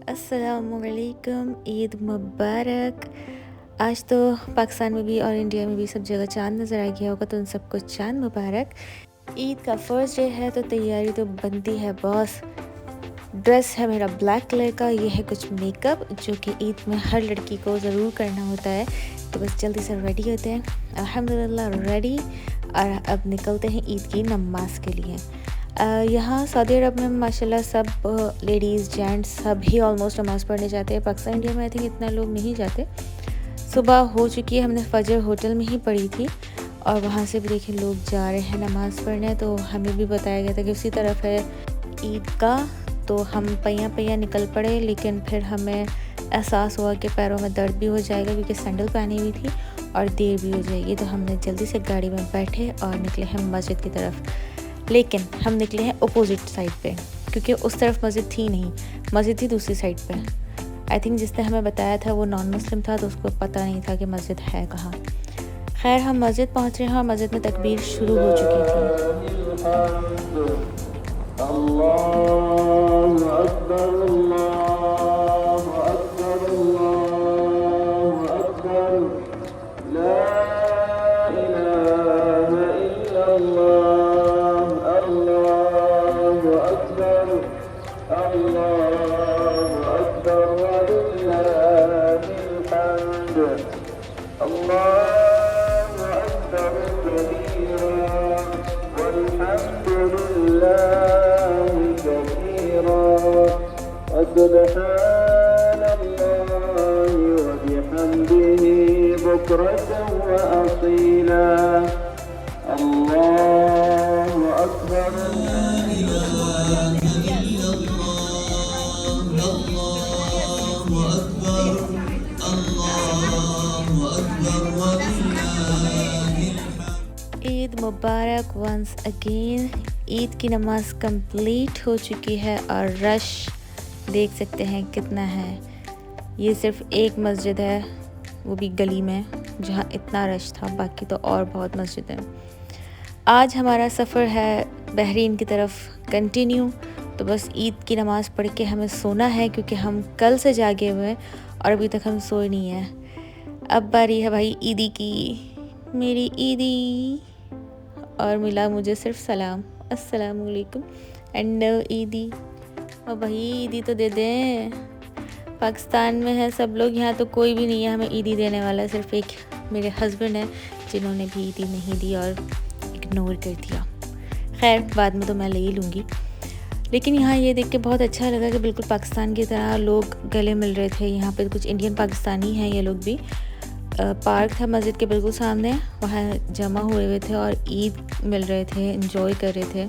अस्सलामुअलैकुम, ईद मुबारक। आज तो पाकिस्तान में भी और इंडिया में भी सब जगह चाँद नज़र आ गया होगा, तो उन सबको चाँद मुबारक। ईद का फर्स्ट डे है तो तैयारी तो बनती है बॉस। ड्रेस है मेरा ब्लैक कलर का, ये है कुछ मेकअप जो कि ईद में हर लड़की को ज़रूर करना होता है। तो बस जल्दी से रेडी होते हैं, अल्हम्दुलिल्लाह रेडी, और अब निकलते हैं ईद की नमाज के लिए। यहाँ सऊदी अरब में माशाल्लाह सब लेडीज़ जेंट्स सभी ऑलमोस्ट नमाज़ पढ़ने जाते हैं। पाकिस्तान इंडिया में आई थिंक इतना लोग नहीं जाते। सुबह हो चुकी है, हमने फ़जर होटल में ही पढ़ी थी और वहाँ से भी देखे लोग जा रहे हैं नमाज़ पढ़ने। तो हमें भी बताया गया था कि उसी तरफ है ईदगाह, तो हम पैया निकल पड़े। लेकिन फिर हमें एहसास हुआ कि पैरों में दर्द भी हो जाएगा क्योंकि सैंडल पहनी हुई थी और देर भी हो जाएगी। तो हमने जल्दी से गाड़ी में बैठे और निकले हैं मस्जिद की तरफ। लेकिन हम निकले हैं अपोजिट साइड पे क्योंकि उस तरफ मस्जिद थी नहीं, मस्जिद थी दूसरी साइड पे। आई थिंक जिसने हमें बताया था वो नॉन मुस्लिम था, तो उसको पता नहीं था कि मस्जिद है कहाँ। खैर हम मस्जिद पहुँच रहे हैं और मस्जिद में तकबीर शुरू हो चुकी थी। अल्लाहु अकबर, अल्लाहु अकबर, अल्लाहु अकबर, ला इलाहा इल्लल्लाह, अल्लाहु अकबर, अल्लाहु अकबर वलिल्लाहिल हम्द, अल्लाहु अकबर कबीरा वल्हम्दुलिल्लाहि कसीरा वसुब्हानल्लाहि वबिहम्दिही बुक्रतन वअसीला, अल्लाहु अकबर, ला इलाहा इल्लल्लाह, अल्लाहु अकबर, अल्लाहु अकबर वलिल्लाहिल हम्द। ईद मुबारक वंस अगेन। ईद की नमाज़ कंप्लीट हो चुकी है और रश देख सकते हैं कितना है। ये सिर्फ़ एक मस्जिद है, वो भी गली में, जहाँ इतना रश था, बाकी तो और बहुत मस्जिद हैं। आज हमारा सफ़र है बहरीन की तरफ कंटिन्यू। तो बस ईद की नमाज़ पढ़ के हमें सोना है क्योंकि हम कल से जागे हुए हैं और अभी तक हम सोए नहीं हैं। अब बारी है भाई ईदी की, मेरी ईदी। और मिला मुझे सिर्फ सलाम, अस्सलाम वालेकुम एंड ईदी। और भाई ईदी तो दे दें, पाकिस्तान में है सब लोग, यहाँ तो कोई भी नहीं है हमें ईदी देने वाला। सिर्फ एक मेरे हस्बैंड हैं जिन्होंने भी ईदी नहीं दी और इग्नोर कर दिया। खैर बाद में तो मैं ले ही लूँगी। लेकिन यहाँ ये देख के बहुत अच्छा लगा कि बिल्कुल पाकिस्तान की तरह लोग गले मिल रहे थे। यहाँ पे कुछ इंडियन पाकिस्तानी हैं ये लोग भी। पार्क था मस्जिद के बिल्कुल सामने, वहाँ जमा हुए थे और ईद मिल रहे थे, एंजॉय कर रहे थे।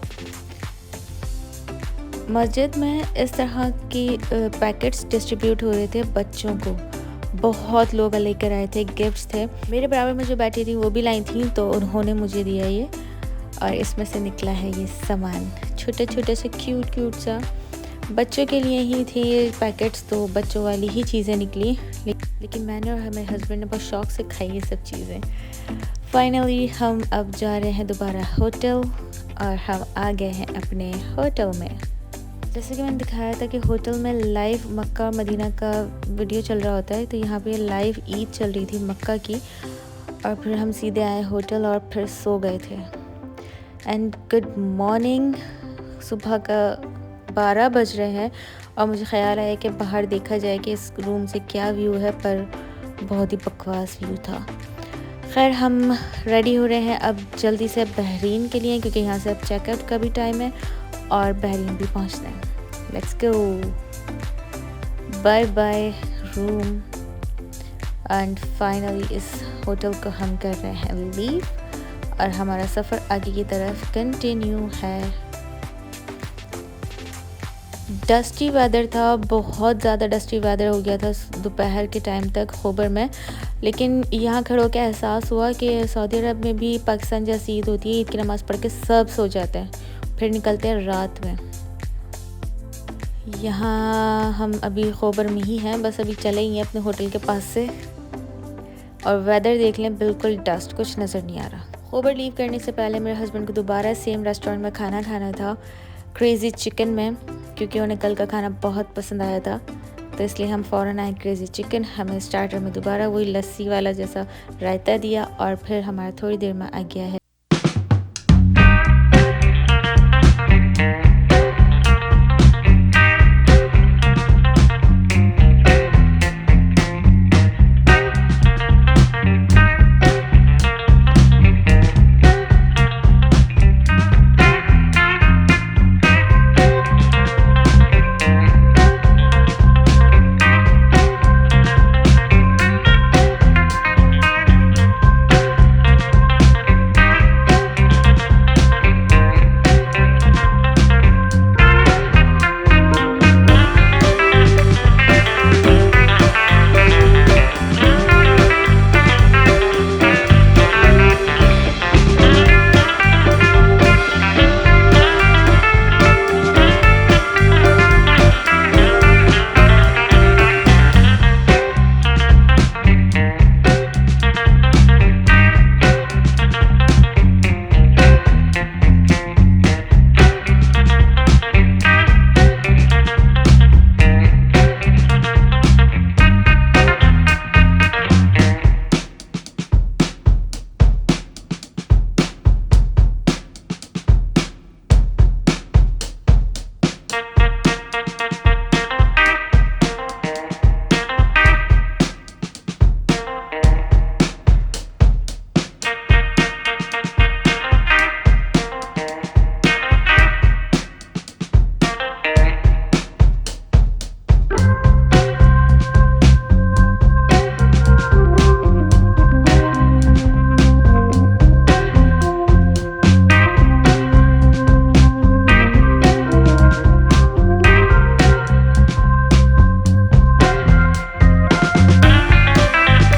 मस्जिद में इस तरह की पैकेट्स डिस्ट्रीब्यूट हो रहे थे बच्चों को। बहुत लोग लेकर आए थे, गिफ्ट्स थे। मेरे बराबर में जो बैठी थी वो भी लाई थी, तो उन्होंने मुझे दिया ये। और इसमें से निकला है ये सामान, छोटे छोटे से क्यूट सा, बच्चों के लिए ही थे ये पैकेट्स, तो बच्चों वाली ही चीज़ें निकली। लेकिन मैंने और मेरे हस्बैंड ने बहुत शौक़ से खाई ये सब चीज़ें। फाइनली हम अब जा रहे हैं दोबारा होटल और हम आ गए हैं अपने होटल में। जैसे कि मैंने दिखाया था कि होटल में लाइव मक्का और मदीना का वीडियो चल रहा होता है, तो यहाँ पे लाइव ईद चल रही थी मक्का की। और फिर हम सीधे आए होटल और फिर सो गए थे। एंड गुड मॉर्निंग, सुबह का 12 बज रहे हैं और मुझे ख़्याल आया कि बाहर देखा जाए कि इस रूम से क्या व्यू है, पर बहुत ही बकवास व्यू था। खैर हम रेडी हो रहे हैं अब जल्दी से बहरीन के लिए, क्योंकि यहाँ से अब चेकआउट का भी टाइम है और बहरीन भी पहुँचना है। Let's go, bye bye room. And finally इस होटल को हम कर रहे हैं लीव और हमारा सफ़र आगे की तरफ कंटिन्यू है। डस्टी वेदर था, बहुत ज़्यादा डस्टी वेदर हो गया था दोपहर के टाइम तक खोबर में। लेकिन यहाँ खड़े होकर एहसास हुआ कि सऊदी अरब में भी पाकिस्तान जैसी ईद होती है। ईद की नमाज़ पढ़ के सब सो जाते हैं, फिर निकलते हैं रात में। यहाँ हम अभी खोबर में ही हैं, बस अभी चले ही हैं अपने होटल के पास से। और वेदर देख लें, बिल्कुल डस्ट, कुछ नज़र नहीं आ रहा। खोबर लीव करने से पहले मेरे हस्बैंड को दोबारा सेम रेस्टोरेंट में खाना था, क्रेज़ी चिकन में, क्योंकि उन्हें कल का खाना बहुत पसंद आया था। तो इसलिए हम फ़ौरन आए क्रेज़ी चिकन। हमें स्टार्टर में दोबारा वही लस्सी वाला जैसा रायता दिया और फिर हमारा थोड़ी देर में आ गया है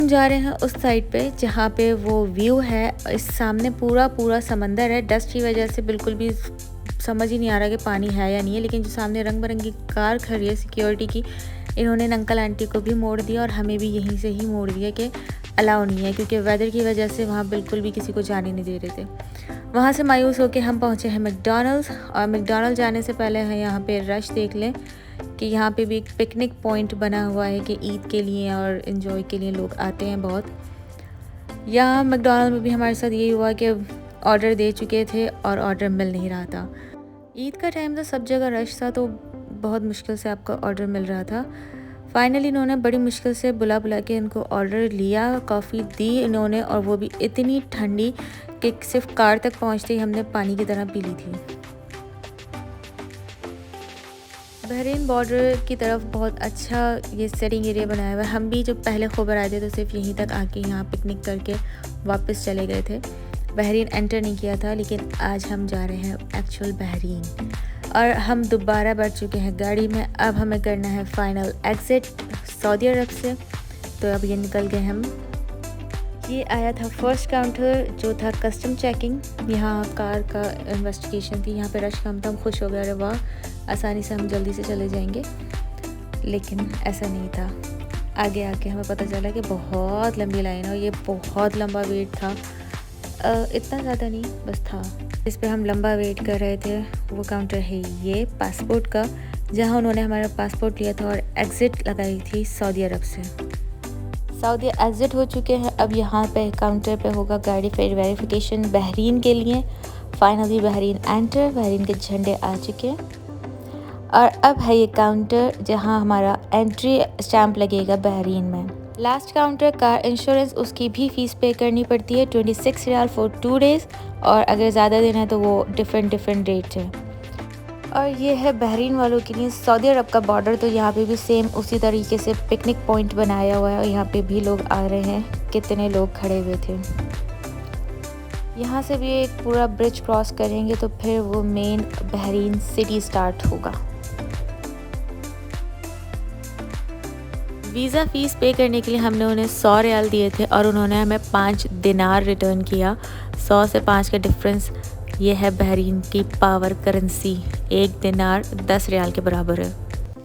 जा रहे हैं उस साइड पे जहाँ पे वो व्यू है। इस सामने पूरा समंदर है। डस्ट की वजह से बिल्कुल भी समझ ही नहीं आ रहा कि पानी है या नहीं है, लेकिन जो सामने रंग बिरंगी कार खड़ी है सिक्योरिटी की, इन्होंने अंकल आंटी को भी मोड़ दिया और हमें भी यहीं से ही मोड़ दिया कि अलाउ नहीं है, क्योंकि वेदर की वजह से वहाँ बिल्कुल भी किसी को जाने नहीं दे रहे थे। वहाँ से मायूस होकर हम पहुँचे हैं मैकडॉनल्ड्स, और मैकडॉनल्ड जाने से पहले हैं यहाँ पे रश देख लें कि यहाँ पे भी एक पिकनिक पॉइंट बना हुआ है कि ईद के लिए और इन्जॉय के लिए लोग आते हैं बहुत। यहाँ मैकडॉनल्ड में भी हमारे साथ यही हुआ कि ऑर्डर दे चुके थे और ऑर्डर मिल नहीं रहा था। ईद का टाइम था, सब जगह रश था, तो बहुत मुश्किल से आपका ऑर्डर मिल रहा था। फाइनली इन्होंने बड़ी मुश्किल से बुला के इनको ऑर्डर लिया, कॉफ़ी दी इन्होंने, और वो भी इतनी ठंडी कि सिर्फ कार तक पहुँचते ही हमने पानी की तरह पी ली थी। बहरीन बॉर्डर की तरफ बहुत अच्छा ये सेटिंग एरिया बनाया हुआ है। हम भी जब पहले खबर आए थे तो सिर्फ यहीं तक आके यहाँ पिकनिक करके वापस चले गए थे। बहरीन एंटर नहीं किया था, लेकिन आज हम जा रहे हैं एक्चुअल बहरीन, और हम दोबारा बढ़ चुके हैं गाड़ी में। अब हमें करना है फाइनल एग्ज़िट सऊदी अरब से, तो अब ये निकल गए हम। ये आया था फर्स्ट काउंटर जो था कस्टम चेकिंग। यहाँ कार का इन्वेस्टिगेशन थी। यहाँ पे रश कम था, हम खुश हो गए, अरे वाह आसानी से हम जल्दी से चले जाएंगे, लेकिन ऐसा नहीं था। आगे आके हमें पता चला कि बहुत लंबी लाइन है और ये बहुत लंबा वेट था। इतना ज़्यादा नहीं, बस था। इस पे हम लंबा वेट कर रहे थे। वो काउंटर है ये पासपोर्ट का, जहाँ उन्होंने हमारा पासपोर्ट लिया था और एग्ज़िट लगाई थी सऊदी अरब से। सऊदी एग्ज़िट हो चुके हैं। अब यहाँ पे काउंटर पे होगा गाड़ी फिर वेरिफिकेशन बहरीन के लिए। फाइनली बहरीन एंटर, बहरीन के झंडे आ चुके हैं, और अब है ये काउंटर जहाँ हमारा एंट्री स्टैंप लगेगा बहरीन में। लास्ट काउंटर कार इंश्योरेंस, उसकी भी फ़ीस पे करनी पड़ती है, 26 रियाल फॉर 2 डेज़, और अगर ज़्यादा दिन है तो वो डिफरेंट रेट है। और ये है बहरीन वालों के लिए सऊदी अरब का बॉर्डर। तो यहाँ पे भी सेम उसी तरीके से पिकनिक पॉइंट बनाया हुआ है, और यहाँ पे भी लोग आ रहे हैं। कितने लोग खड़े हुए थे। यहाँ से भी एक पूरा ब्रिज क्रॉस करेंगे तो फिर वो मेन बहरीन सिटी स्टार्ट होगा। वीज़ा फ़ीस पे करने के लिए हमने उन्हें 100 रियाल दिए थे, और उन्होंने हमें 5 दिनार रिटर्न किया। 100 से 5 का डिफरेंस, ये है बहरीन की पावर करेंसी। 1 दिनार 10 रियाल के बराबर है।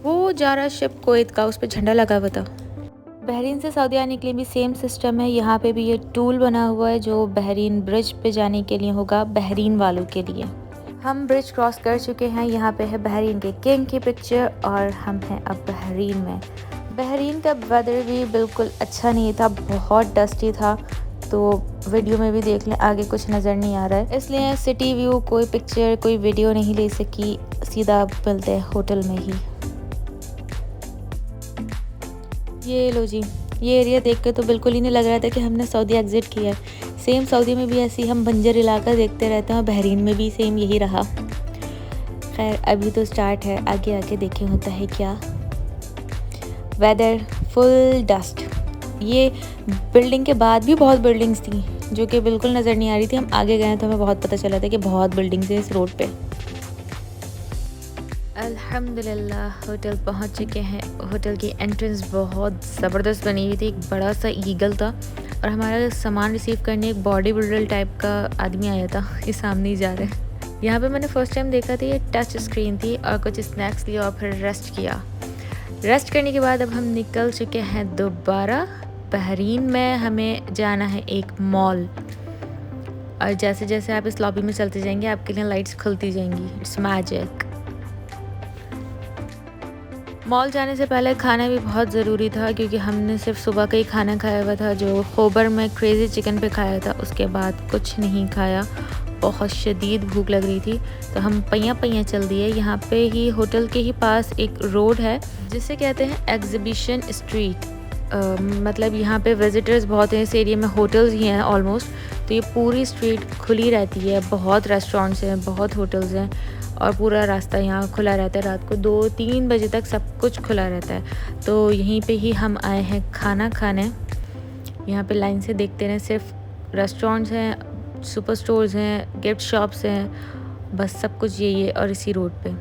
वो जा रहा शिप कुवैत का, उस पर झंडा लगा हुआ था। बहरीन से सऊदी आने के लिए भी सेम सिस्टम है। यहाँ पे भी ये टूल बना हुआ है जो बहरीन ब्रिज पे जाने के लिए होगा, बहरीन वालों के लिए। हम ब्रिज क्रॉस कर चुके हैं। यहाँ पे है बहरीन के किंग की पिक्चर और हम हैं अब बहरीन में। बहरीन का वेदर भी बिल्कुल अच्छा नहीं था, बहुत डस्टी था, तो वीडियो में भी देख लें, आगे कुछ नज़र नहीं आ रहा है, इसलिए सिटी व्यू कोई पिक्चर कोई वीडियो नहीं ले सकी, सीधा मिलते हैं होटल में ही। ये लो जी, ये एरिया देख के तो बिल्कुल ही नहीं लग रहा था कि हमने सऊदी एग्ज़िट किया है। सेम सऊदी में भी ऐसे ही हम बंजर इलाका देखते रहते हैं, बहरीन में भी सेम यही रहा। खैर अभी तो स्टार्ट है, आगे आके देखें होता है क्या। Weather full dust. ये बिल्डिंग के बाद भी बहुत बिल्डिंग्स थी जो कि बिल्कुल नज़र नहीं आ रही थी। हम आगे गए तो हमें बहुत पता चला था कि बहुत बिल्डिंग्स हैं इस रोड पे। अल्हम्दुलिल्लाह होटल पहुंच चुके हैं। होटल की एंट्रेंस बहुत ज़बरदस्त बनी हुई थी, एक बड़ा सा ईगल था और हमारा सामान रिसीव करने एक बॉडी बिल्डर टाइप का आदमी आया था। ये सामने ही जा रहे हैं। यहाँ पे मैंने फ़र्स्ट टाइम देखा था, ये टच स्क्रीन थी और कुछ स्नैक्स लिया और फिर रेस्ट किया। रेस्ट करने के बाद अब हम निकल चुके हैं दोबारा। बहरीन में हमें जाना है एक मॉल, और जैसे जैसे आप इस लॉबी में चलते जाएंगे आपके लिए लाइट्स खुलती जाएंगी। It's magic. मॉल जाने से पहले खाना भी बहुत ज़रूरी था, क्योंकि हमने सिर्फ सुबह का ही खाना खाया हुआ था जो खोबर में क्रेज़ी चिकन पे खाया था। उसके बाद कुछ नहीं खाया, बहुत शदीद भूख लग रही थी, तो हम पहिया चल दिए। यहाँ पे ही होटल के ही पास एक रोड है जिसे कहते हैं एग्जीबिशन स्ट्रीट। मतलब यहाँ पे विज़िटर्स बहुत हैं, इस एरिया में होटल्स ही हैं ऑलमोस्ट, तो ये पूरी स्ट्रीट खुली रहती है। बहुत रेस्टोरेंट्स हैं, बहुत होटल्स हैं और पूरा रास्ता यहाँ खुला रहता है। रात को 2-3 बजे तक सब कुछ खुला रहता है। तो यहीं पे ही हम आए हैं खाना खाने। यहाँ पे लाइन से देखते रहें, सिर्फ रेस्टोरेंट्स हैं, सुपर स्टोर्स हैं, गिफ्ट शॉप्स हैं, बस सब कुछ यही है। और इसी रोड पे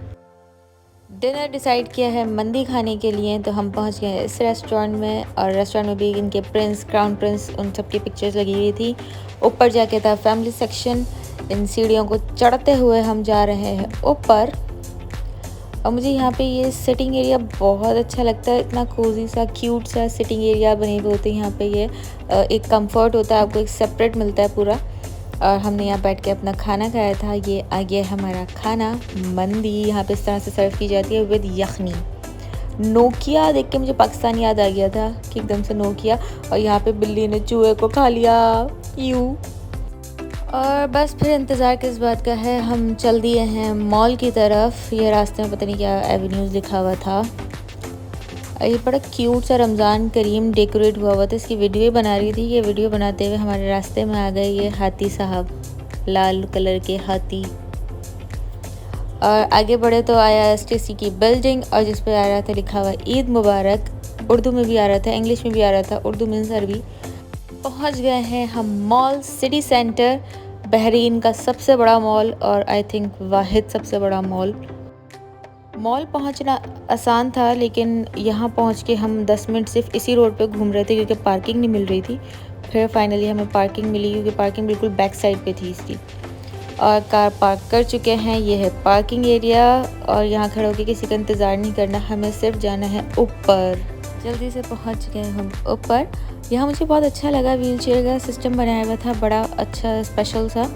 डिनर डिसाइड किया है मंदी खाने के लिए, तो हम पहुँच गए इस रेस्टोरेंट में। और रेस्टोरेंट में भी इनके प्रिंस, क्राउन प्रिंस, उन सब की पिक्चर्स लगी हुई थी। ऊपर जाके था फैमिली सेक्शन। इन सीढ़ियों को चढ़ते हुए हम जा रहे हैं ऊपर। और मुझे यहाँ पे ये सिटिंग एरिया बहुत अच्छा लगता है, इतना कोजी सा क्यूट सा सिटिंग एरिया बने हुए होते हैं यहाँ पे। ये एक कंफर्ट होता है, आपको एक सेपरेट मिलता है पूरा। और हमने यहाँ बैठ के अपना खाना खाया था। ये आ गया हमारा खाना, मंदी। यहाँ पे इस तरह से सर्व की जाती है विद यखनी। नोकिया देख के मुझे पाकिस्तान याद आ गया था कि एकदम से नोकिया। और यहाँ पे बिल्ली ने चूहे को खा लिया, यू। और बस फिर इंतज़ार किस बात का है, हम चल दिए हैं मॉल की तरफ। ये रास्ते में पता नहीं क्या एवेन्यूज़ लिखा हुआ था। ये बड़ा क्यूट सा रमज़ान करीम डेकोरेट हुआ था, इसकी वीडियो बना रही थी। ये वीडियो बनाते हुए हमारे रास्ते में आ गए ये हाथी साहब, लाल कलर के हाथी। और आगे बढ़े तो आया STC की बिल्डिंग, और जिस पे आ रहा था लिखा हुआ ईद मुबारक। उर्दू में भी आ रहा था, इंग्लिश में भी आ रहा था, उर्दू मीन्स अरबी। पहुंच गए हैं हम मॉल सिटी सेंटर, बहरीन का सबसे बड़ा मॉल और आई थिंक वाहिद सबसे बड़ा मॉल। मॉल पहुंचना आसान था, लेकिन यहाँ पहुंच के हम 10 मिनट सिर्फ इसी रोड पे घूम रहे थे क्योंकि पार्किंग नहीं मिल रही थी। फिर फाइनली हमें पार्किंग मिली, क्योंकि पार्किंग बिल्कुल बैक साइड पे थी इसकी। और कार पार्क कर चुके हैं, ये है पार्किंग एरिया। और यहाँ खड़े होकर किसी का इंतज़ार नहीं करना, हमें सिर्फ जाना है ऊपर। जल्दी से पहुँच गए हम ऊपर। यहाँ मुझे बहुत अच्छा लगा, व्हील चेयर का सिस्टम बनाया हुआ था, बड़ा अच्छा स्पेशल सा।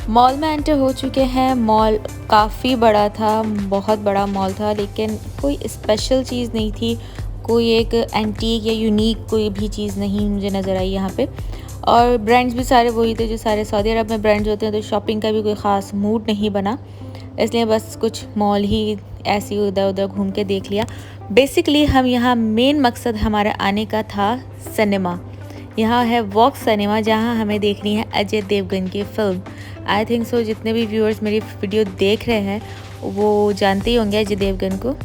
मॉल में एंटर हो चुके हैं। मॉल काफ़ी बड़ा था, बहुत बड़ा मॉल था, लेकिन कोई स्पेशल चीज़ नहीं थी, कोई एक एंटीक या यूनिक कोई भी चीज़ नहीं मुझे नज़र आई यहाँ पे। और ब्रांड्स भी सारे वही थे जो सारे सऊदी अरब में ब्रांड्स होते हैं, तो शॉपिंग का भी कोई ख़ास मूड नहीं बना, इसलिए बस कुछ मॉल ही ऐसे ही उधर उधर घूम के देख लिया। बेसिकली हम यहाँ मेन मकसद हमारा आने का था सिनेमा। यहाँ है वॉक सिनेमा, जहाँ हमें देखनी है अजय देवगन की फ़िल्म। आई थिंक सो जितने भी व्यूअर्स मेरी वीडियो देख रहे हैं वो जानते ही होंगे अजय देवगन को।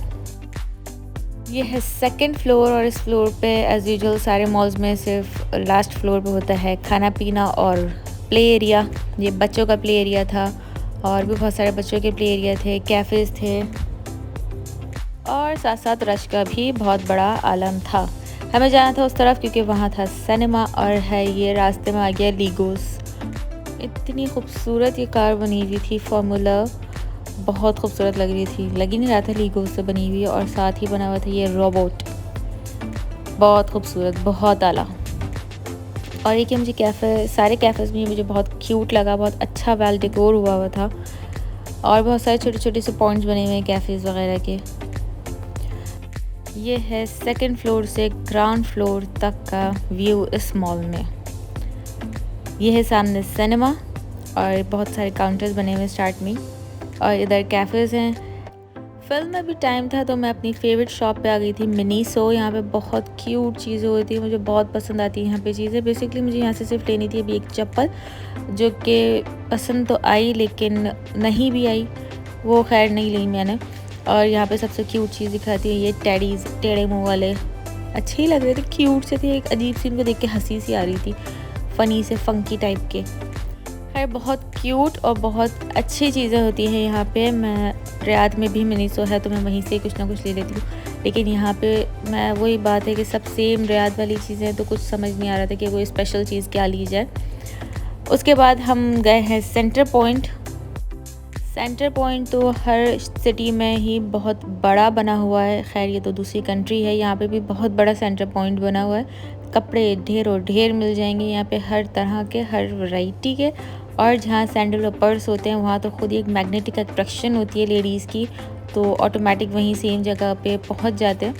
ये है सेकंड फ्लोर, और इस फ्लोर पे एज़ यूजुअल सारे मॉल्स में सिर्फ लास्ट फ्लोर पे होता है खाना पीना और प्ले एरिया। ये बच्चों का प्ले एरिया था, और भी बहुत सारे बच्चों के प्ले एरिया थे, कैफ़ेज़ थे, और साथ साथ रश का भी बहुत बड़ा आलम था। हमें जाना था उस तरफ क्योंकि वहाँ था सिनेमा। और है ये रास्ते में आ गया लीगोस। इतनी खूबसूरत ये कार बनी हुई थी, फार्मूला, बहुत खूबसूरत लग रही थी, लग ही नहीं रहा था लीगोस से बनी हुई। और साथ ही बना हुआ था ये रोबोट, बहुत खूबसूरत, बहुत आला। और ये कि मुझे कैफ़े, सारे कैफ़ेज़ में मुझे बहुत क्यूट लगा, बहुत अच्छा वेल डेकोर हुआ था। और बहुत सारे छोटे छोटे से पॉइंट्स बने हुए हैं कैफ़ेज़ वगैरह के। ये है सेकंड फ्लोर से ग्राउंड फ्लोर तक का व्यू इस मॉल में। ये है सामने सिनेमा और बहुत सारे काउंटर्स बने हुए हैं स्टार्ट में, और इधर कैफ़ेज़ हैं। फिल्म में भी टाइम था तो मैं अपनी फ़ेवरेट शॉप पे आ गई थी, मिनीसो। यहाँ पे बहुत क्यूट चीज़ें होती हैं, मुझे बहुत पसंद आती हैं यहाँ पे चीज़ें। बेसिकली मुझे यहाँ से सिर्फ लेनी थी अभी एक चप्पल, जो कि पसंद तो आई लेकिन नहीं भी आई, वो खैर नहीं ली मैंने। और यहाँ पे सबसे क्यूट चीज़ दिखाती है ये टेडीज़, टेढ़े मुँह वाले। अच्छे ही लग रहे थे, क्यूट से थे, एक अजीब सी इनको देख के हंसी सी आ रही थी, फ़नी से फंकी टाइप के। खैर बहुत क्यूट और बहुत अच्छी चीज़ें होती हैं यहाँ पे। मैं रियाद में भी मिनीसो है तो मैं वहीं से कुछ ना कुछ ले लेती हूँ, लेकिन यहाँ पे मैं वही बात है कि सब सेम रियाद वाली चीज़ें, तो कुछ समझ नहीं आ रहा था कि कोई स्पेशल चीज़ क्या ली जाए। उसके बाद हम गए हैं सेंटर पॉइंट। सेंटर पॉइंट तो हर सिटी में ही बहुत बड़ा बना हुआ है। खैर ये तो दूसरी कंट्री है, यहाँ पे भी बहुत बड़ा सेंटर पॉइंट बना हुआ है। कपड़े ढेर और ढेर मिल जाएंगे यहाँ पे, हर तरह के, हर वैरायटी के। और जहाँ सैंडल और पर्स होते हैं वहाँ तो खुद ही एक मैग्नेटिक अट्रैक्शन होती है लेडीज़ की, तो ऑटोमेटिक वहीं सेम जगह पे पहुँच जाते हैं।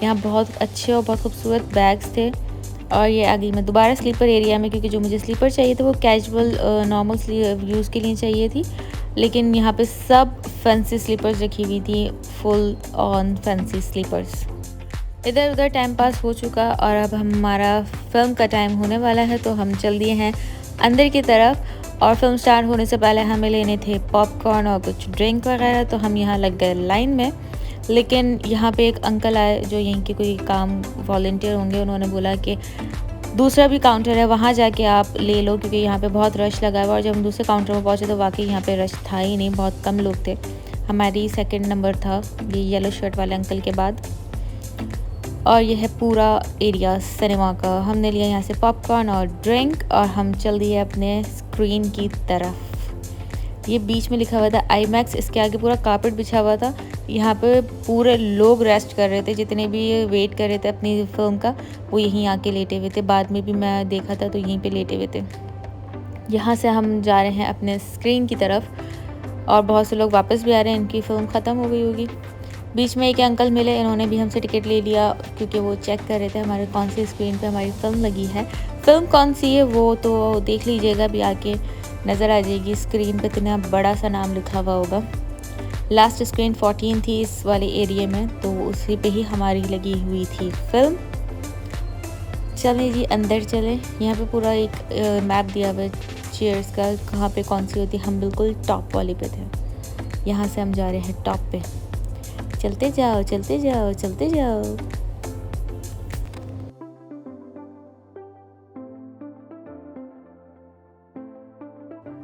यहाँ बहुत अच्छे और बहुत खूबसूरत बैग्स थे। और ये आ गई मैं दोबारा स्लीपर एरिया में, क्योंकि जो मुझे स्लीपर चाहिए था वो कैजुअल नॉर्मल यूज़ के लिए चाहिए थी, लेकिन यहाँ पे सब फैंसी स्लीपर्स रखी हुई थी, फुल ऑन फैंसी स्लीपर्स। इधर उधर टाइम पास हो चुका और अब हमारा फिल्म का टाइम होने वाला है, तो हम चल दिए हैं अंदर की तरफ। और फिल्म स्टार्ट होने से पहले हमें लेने थे पॉपकॉर्न और कुछ ड्रिंक वगैरह, तो हम यहाँ लग गए लाइन में। लेकिन यहाँ पे एक अंकल आए जो यहीं के कोई काम वॉलंटियर होंगे, उन्होंने बोला कि दूसरा भी काउंटर है, वहाँ जाके आप ले लो, क्योंकि यहाँ पे बहुत रश लगा हुआ। और जब हम दूसरे काउंटर पर पहुँचे तो वाकई यहाँ पे रश था ही नहीं, बहुत कम लोग थे। हमारी सेकंड नंबर था ये येलो शर्ट वाले अंकल के बाद। और यह है पूरा एरिया सिनेमा का। हमने लिया यहाँ से पॉपकॉर्न और ड्रिंक और हम चल दिए अपने स्क्रीन की तरफ। ये बीच में लिखा हुआ था IMAX, इसके आगे पूरा कारपेट बिछा हुआ था। यहाँ पे पूरे लोग रेस्ट कर रहे थे, जितने भी वेट कर रहे थे अपनी फिल्म का, वो यहीं आके लेटे हुए थे। बाद में भी मैं देखा था तो यहीं पे लेटे हुए थे। यहाँ से हम जा रहे हैं अपने स्क्रीन की तरफ, और बहुत से लोग वापस भी आ रहे हैं, इनकी फ़िल्म ख़त्म हो गई होगी। बीच में एक अंकल मिले, इन्होंने भी हमसे टिकट ले लिया, क्योंकि वो चेक कर रहे थे हमारे कौन सी स्क्रीन पे हमारी फ़िल्म लगी है। फ़िल्म कौन सी है वो तो देख लीजिएगा, भी आके नज़र आ जाएगी स्क्रीन पे, इतना बड़ा सा नाम लिखा हुआ होगा। लास्ट स्क्रीन 14 थी इस वाले एरिया में, तो उसी पे ही हमारी लगी हुई थी फ़िल्म। चलें जी अंदर चलें। यहाँ पे पूरा एक मैप दिया हुआ है चेयर्स का, कहाँ पे कौन सी होती है। हम बिल्कुल टॉप वाले पे थे, यहाँ से हम जा रहे हैं टॉप पे। चलते जाओ चलते जाओ चलते जाओ।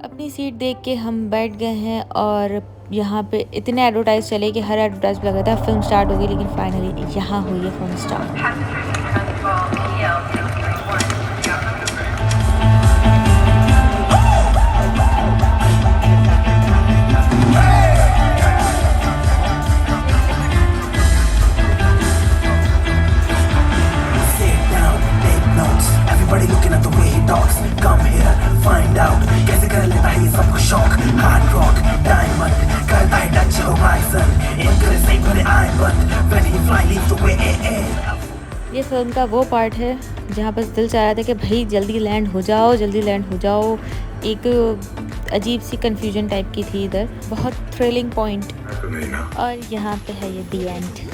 अपनी सीट देख के हम बैठ गए हैं, और यहाँ पे इतने एडवर्टाइज चले कि हर एडवर्टाइज लगा था फिल्म स्टार्ट होगी, लेकिन फाइनली यहाँ हुई है film start. Everybody looking at the way he talks. Come here, find out. कैसे कर लेता है ये सबको शौक. Hard rock, diamond, करता है touch horizon. Increase नहीं करे island. When he fly leaves the way. ये फिल्म का वो पार्ट है जहाँ बस दिल चाह रहा था कि भाई जल्दी लैंड हो जाओ, जल्दी लैंड हो जाओ। एक अजीब सी कंफ्यूजन टाइप की थी इधर, बहुत थ्रिलिंग पॉइंट। और यहाँ पे है ये दी एंड।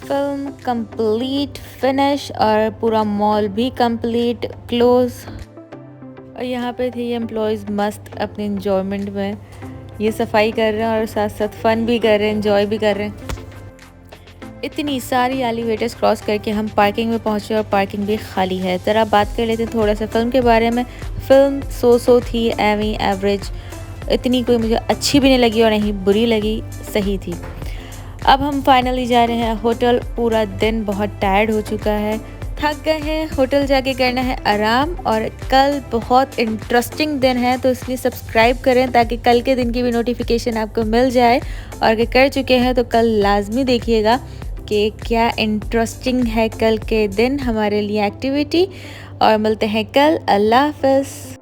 फिल्म कंप्लीट फिनिश, और पूरा मॉल भी कंप्लीट क्लोज। और यहाँ पे थे ये एम्प्लॉयज़ मस्त अपने इंजॉयमेंट में, ये सफाई कर रहे हैं और साथ साथ फ़न भी कर रहे हैं, इंजॉय भी कर रहे हैं। इतनी सारी एलिवेटर्स क्रॉस करके हम पार्किंग में पहुँचे, और पार्किंग भी खाली है। ज़रा बात कर लेते हैं थोड़ा सा फ़िल्म के बारे में। फ़िल्म सो थी, एवरेज, इतनी कोई मुझे अच्छी भी नहीं लगी और नहीं बुरी लगी, सही थी। अब हम फाइनली जा रहे हैं होटल। पूरा दिन बहुत टायर्ड हो चुका है, थक गए हैं, होटल जाके करना है आराम और कल बहुत इंटरेस्टिंग दिन है, तो इसलिए सब्सक्राइब करें ताकि कल के दिन की भी नोटिफिकेशन आपको मिल जाए। और अगर कर चुके हैं तो कल लाजमी देखिएगा कि क्या इंटरेस्टिंग है कल के दिन हमारे लिए एक्टिविटी। और मिलते हैं कल। अल्लाह हाफ़िज़।